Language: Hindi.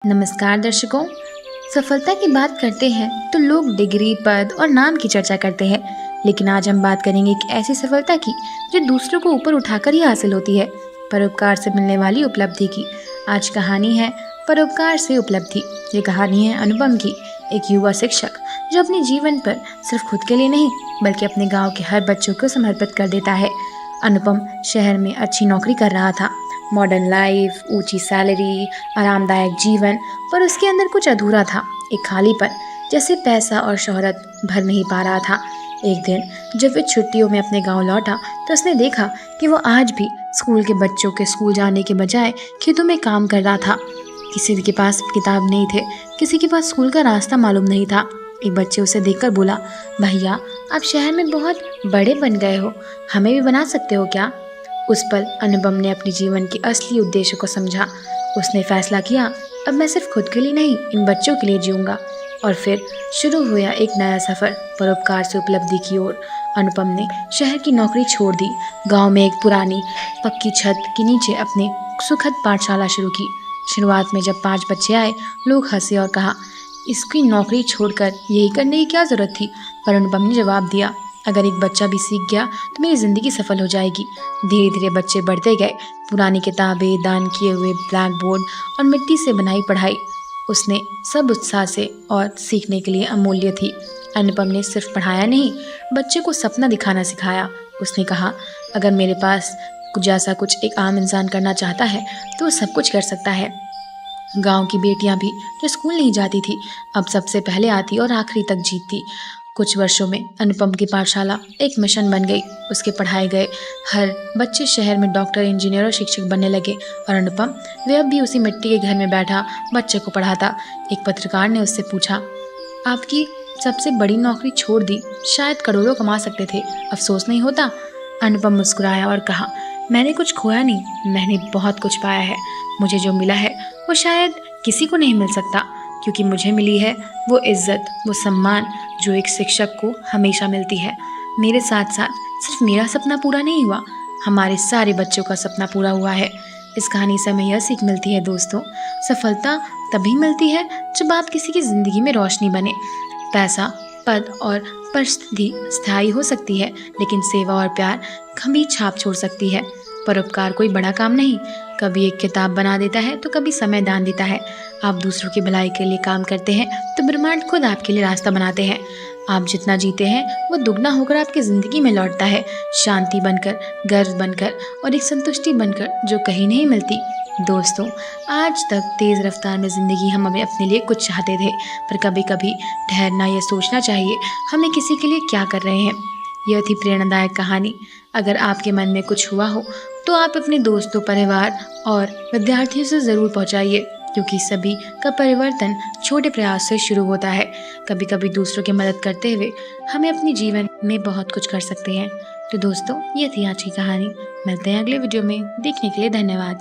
नमस्कार दर्शकों। सफलता की बात करते हैं तो लोग डिग्री, पद और नाम की चर्चा करते हैं, लेकिन आज हम बात करेंगे एक ऐसी सफलता की जो दूसरों को ऊपर उठाकर ही हासिल होती है, परोपकार से मिलने वाली उपलब्धि की। आज कहानी है परोपकार से उपलब्धि। ये कहानी है अनुपम की, एक युवा शिक्षक जो अपने जीवन पर सिर्फ खुद के लिए नहीं बल्कि अपने गाँव के हर बच्चों को समर्पित कर देता है। अनुपम शहर में अच्छी नौकरी कर रहा था, मॉडर्न लाइफ, ऊंची सैलरी, आरामदायक जीवन, पर उसके अंदर कुछ अधूरा था, एक खालीपन, जैसे पैसा और शोहरत भर नहीं पा रहा था। एक दिन जब वह छुट्टियों में अपने गांव लौटा तो उसने देखा कि वो आज भी स्कूल के बच्चों के स्कूल जाने के बजाय खेतों में काम कर रहा था। किसी के पास किताब नहीं थे, किसी के पास स्कूल का रास्ता मालूम नहीं था। एक बच्चे उसे देखकर बोला, भैया आप शहर में बहुत बड़े बन गए हो, हमें भी बना सकते हो क्या? उस पल अनुपम ने अपने जीवन के असली उद्देश्य को समझा। उसने फैसला किया, अब मैं सिर्फ खुद के लिए नहीं इन बच्चों के लिए जीऊंगा। और फिर शुरू हुआ एक नया सफर परोपकार से उपलब्धि की ओर। अनुपम ने शहर की नौकरी छोड़ दी, गांव में एक पुरानी पक्की छत के नीचे अपने सुखद पाठशाला शुरू की। शुरुआत में जब 5 बच्चे आए, लोग हंसे और कहा, इसकी नौकरी छोड़कर यही करने की क्या जरूरत थी? पर अनुपम ने जवाब दिया, अगर एक बच्चा भी सीख गया तो मेरी जिंदगी सफल हो जाएगी। धीरे धीरे बच्चे बढ़ते गए, पुरानी किताबें, दान किए हुए ब्लैक बोर्ड और मिट्टी से बनाई पढ़ाई, उसने सब उत्साह से और सीखने के लिए अमूल्य थी। अनुपम ने सिर्फ पढ़ाया नहीं, बच्चे को सपना दिखाना सिखाया। उसने कहा, अगर मेरे पास जैसा कुछ एक आम इंसान करना चाहता है तो वो सब कुछ कर सकता है। गांव की बेटियां भी जो स्कूल नहीं जाती थी, अब सबसे पहले आती और आखिरी तक जीतती। कुछ वर्षों में अनुपम की पाठशाला एक मिशन बन गई। उसके पढ़ाए गए हर बच्चे शहर में डॉक्टर, इंजीनियर और शिक्षक बनने लगे, और अनुपम वह अब भी उसी मिट्टी के घर में बैठा बच्चे को पढ़ाता। एक पत्रकार ने उससे पूछा, आपकी सबसे बड़ी नौकरी छोड़ दी, शायद करोड़ों कमा सकते थे, अफसोस नहीं होता? अनुपम मुस्कुराया और कहा, मैंने कुछ खोया नहीं, मैंने बहुत कुछ पाया है। मुझे जो मिला है वो शायद किसी को नहीं मिल सकता, क्योंकि मुझे मिली है वो इज्जत, वो सम्मान जो एक शिक्षक को हमेशा मिलती है। मेरे साथ साथ सिर्फ मेरा सपना पूरा नहीं हुआ, हमारे सारे बच्चों का सपना पूरा हुआ है। इस कहानी से हमें यह सीख मिलती है दोस्तों, सफलता तभी मिलती है जब आप किसी की जिंदगी में रोशनी बने। पैसा, पद और परिस्थिति स्थायी हो सकती है, लेकिन सेवा और प्यार कभी छाप छोड़ सकती है। परोपकार कोई बड़ा काम नहीं, कभी एक किताब बना देता है तो कभी समय दान देता है। आप दूसरों की भलाई के लिए काम करते हैं तो ब्रह्मांड खुद आपके लिए रास्ता बनाते हैं। आप जितना जीते हैं वो दुगना होकर आपकी जिंदगी में लौटता है, शांति बनकर, गर्व बनकर और एक संतुष्टि बनकर जो कहीं नहीं मिलती। दोस्तों, आज तक तेज रफ्तार में जिंदगी हम अपने लिए कुछ चाहते थे, पर कभी कभी ठहरना, यह सोचना चाहिए हमें किसी के लिए क्या कर रहे हैं। यह थी प्रेरणादायक कहानी। अगर आपके मन में कुछ हुआ हो तो आप अपने दोस्तों, परिवार और विद्यार्थियों से ज़रूर पहुंचाइए, क्योंकि सभी का परिवर्तन छोटे प्रयास से शुरू होता है। कभी कभी दूसरों की मदद करते हुए हमें अपने जीवन में बहुत कुछ कर सकते हैं। तो दोस्तों, ये थी आज की कहानी। मिलते हैं अगले वीडियो में, देखने के लिए धन्यवाद।